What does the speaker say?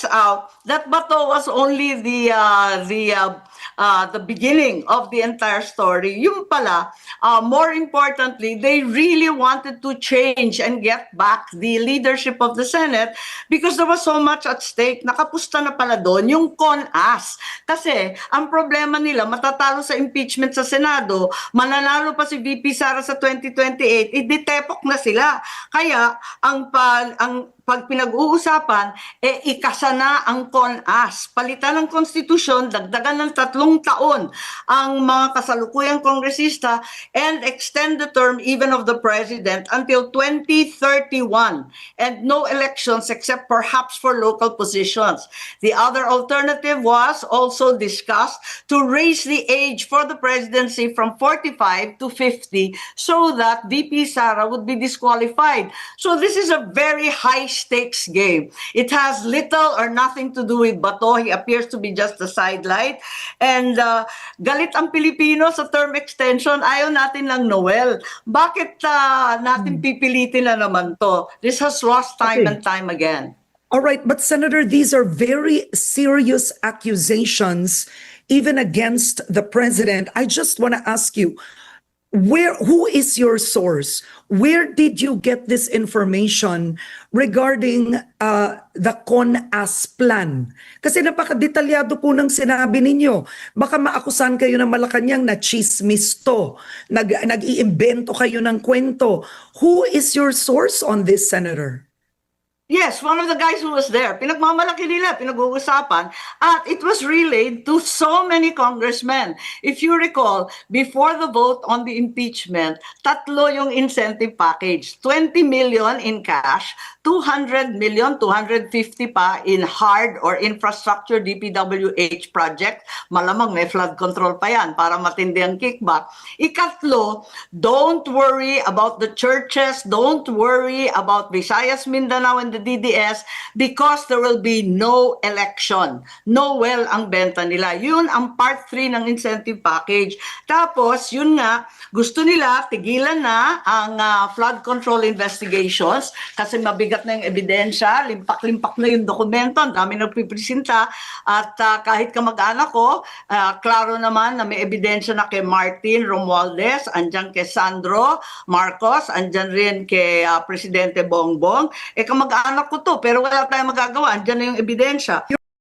out that Bato was only the beginning of the entire story. Yung pala, more importantly, they really wanted to change and get back the leadership of the Senate because there was so much at stake. Nakapusta na pala doon yung CONAS. Kasi ang problema nila, matatalo sa impeachment sa Senado, mananalo pa si VP Sara sa 2028, iditepok na sila. Kaya pag pinag-uusapan, ikasa na ang CONAS. Palitan ng konstitusyon, dagdagan ng 3 taon ang mga kasalukuyang kongresista and extend the term even of the president until 2031 and no elections except perhaps for local positions. The other alternative was also discussed to raise the age for the presidency from 45 to 50 so that VP Sara would be disqualified. So this is a very high stakes game. It has little or nothing to do with Bato. He appears to be just a sidelight. And galit ang Pilipino sa term extension. Ayaw natin ng Noel. Bakit natin pipilitin na naman to? This has lost time and time again. All right, but Senator, these are very serious accusations, even against the president. I just want to ask you, who is your source? Where did you get this information regarding the CONAS plan? Kasi napakadetalyado po ng sinabi ninyo. Baka maakusan kayo ng Malacanang na chismis to. Nag-iimbento kayo ng kwento. Who is your source on this, Senator? Yes, one of the guys who was there, pinagmamalaki nila, pinag-uusapan, at it was relayed to so many congressmen. If you recall, before the vote on the impeachment, 3 yung incentive package, 20 million in cash, 200 million, 250 pa in hard or infrastructure DPWH project. Malamang may flood control pa yan para matindi ang kickback. Ikatlo, don't worry about the churches, don't worry about Visayas, Mindanao, and the DDS because there will be no election. Noel ang benta nila. Yun ang part 3 ng incentive package. Tapos, yun nga, gusto nila tigilan na ang flood control investigations kasi mabigat na yung ebidensya, limpak-limpak na yung dokumento, ang dami nagpipresenta at kahit kamag-anak ko, klaro naman na may ebidensya na kay Martin Romualdez, andyan kay Sandro Marcos, andyan rin kay Presidente Bongbong. Kamag-anak ko to, pero wala tayong magagawa, andyan na yung ebidensya.